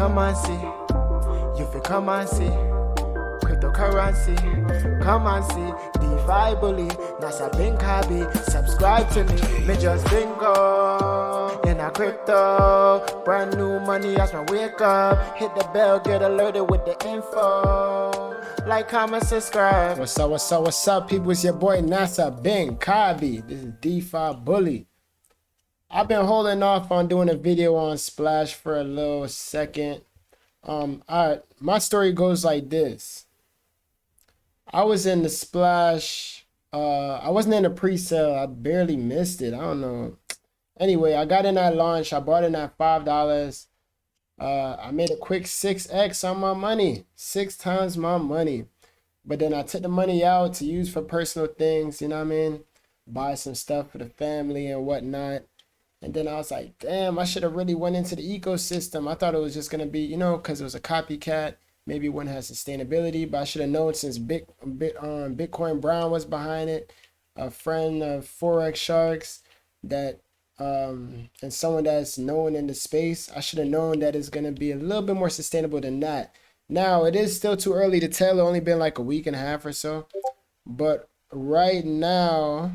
come and see. You fi come and see. Cryptocurrency, come and see. Defi bully, Nasa Binkabi. Subscribe to me, me just bingo. In a crypto, brand new money as my wake up. Hit the bell, get alerted with the info. Like, comment, subscribe. What's up, people? It's your boy Nasa Binkabi. This is Defi bully. I've been holding off on doing a video on Splash for a little second. Alright, my story goes like this. I was in the Splash. I wasn't in the pre-sale. I barely missed it. I don't know. Anyway, I got in at launch. I bought in at $5. I made a quick 6x on my money. 6 times my money. But then I took the money out to use for personal things. You know what I mean? Buy some stuff for the family and whatnot. And then I was like, damn, I should have really went into the ecosystem. I thought it was just going to be, because it was a copycat. Maybe it wouldn't have sustainability, but I should have known since Bitcoin Brown was behind it, a friend of Forex Sharks, that and someone that's known in the space. I should have known that it's going to be a little bit more sustainable than that. Now, it is still too early to tell. It's only been like a week and a half or so. But right now,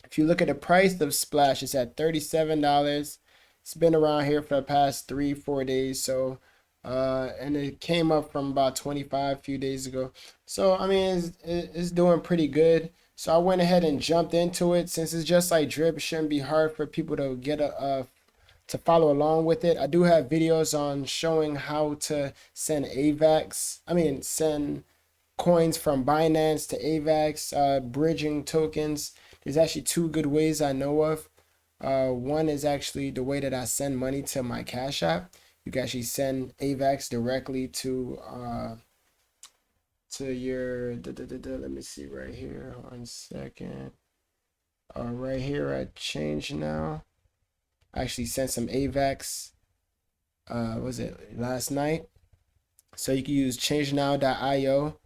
if you look at the price of Splash, it's at $37. It's been around here for the past 3-4 days. So, and it came up from about 25 a few days ago. So, I mean, it's doing pretty good. So I went ahead and jumped into it. Since it's just like drip, it shouldn't be hard for people to get to follow along with it. I do have videos on showing how to send send coins from Binance to AVAX, bridging tokens. There's actually 2 good ways I know of. One is actually the way that I send money to my Cash App. You can actually send AVAX directly to your let me see right here. 1 second. Right here at Change Now. I actually sent some AVAX. Was it last night? So you can use changenow.io,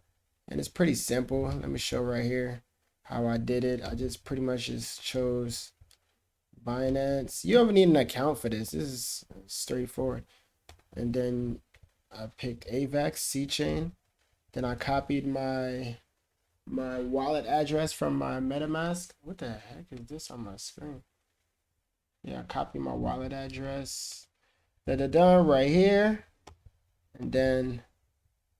and it's pretty simple. Let me show right here how I did it. I just pretty much just chose Binance. You don't even need an account for this. This is straightforward. And then I picked AVAX C-Chain. Then I copied my wallet address from my MetaMask. What the heck is this on my screen? Yeah, I copied my wallet address. Right here. And then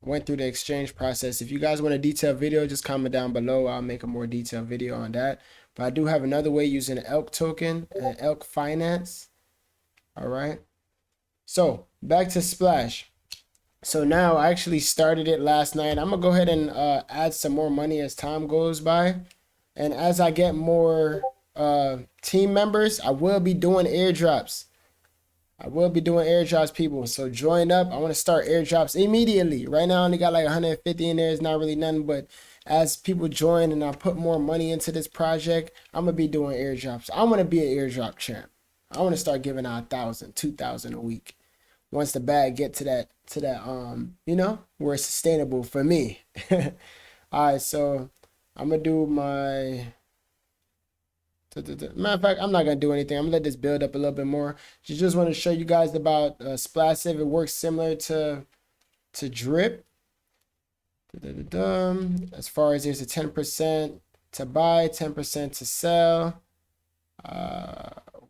went through the exchange process. If you guys want a detailed video, just comment down below. I'll make a more detailed video on that. But I do have another way using an ELK token and ELK Finance. All right. So back to Splash. So now I actually started it last night. I'm going to go ahead and add some more money as time goes by. And as I get more team members, I will be doing airdrops. People. So join up. I want to start airdrops immediately. Right now I only got like 150 in there. It's not really nothing, but as people join and I put more money into this project, I'm going to be doing airdrops. I want to be an airdrop champ. I want to start giving out 1,000, 2,000 a week. Once the bag get to that where it's sustainable for me. All right, so I'm gonna do my matter of fact, I'm not gonna do anything. I'm gonna let this build up a little bit more. Just want to show you guys about Splassive. It works similar to drip. As far as there's a 10% to buy, 10% to sell.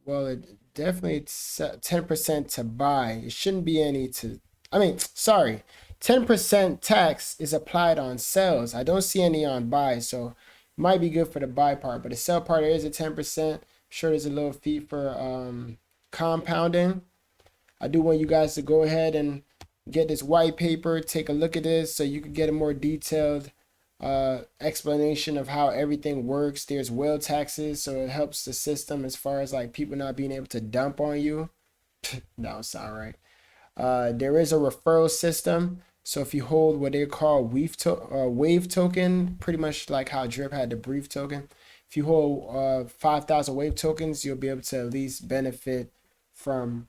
Well, it definitely 10% to buy. It shouldn't be any to, 10% tax is applied on sales. I don't see any on buy, so it might be good for the buy part, but the sell part, there is a 10%. I'm sure there's a little fee for compounding. I do want you guys to go ahead and get this white paper, take a look at this so you can get a more detailed explanation of how everything works. There's whale taxes, so it helps the system as far as like people not being able to dump on you. That don't sound right. There is a referral system, so if you hold what they call wave token, pretty much like how Drip had the brief token, if you hold 5,000 wave tokens, you'll be able to at least benefit from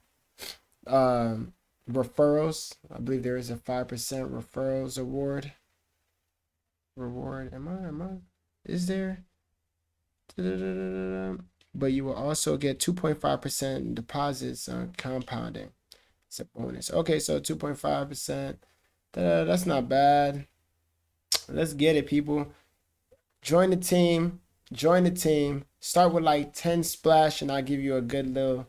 referrals. I believe there is a 5% referrals reward. Is there? But you will also get 2.5% deposits on compounding. It's a bonus. Okay, so 2.5%. That's not bad. Let's get it, people. Join the team. Join the team. Start with like 10 splash, and I'll give you a good little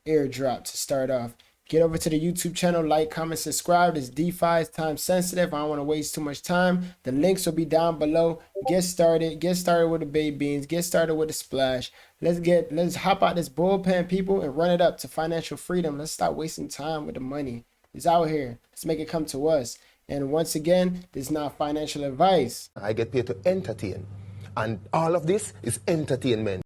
airdrop to start off. Get over to the YouTube channel, like, comment, subscribe. This DeFi is time sensitive. I don't want to waste too much time. The links will be down below. Get started. Get started with the baby beans. Get started with the splash. Let's hop out this bullpen, people, and run it up to financial freedom. Let's stop wasting time with the money. It's out here. Let's make it come to us. And once again, this is not financial advice. I get paid to entertain. And all of this is entertainment.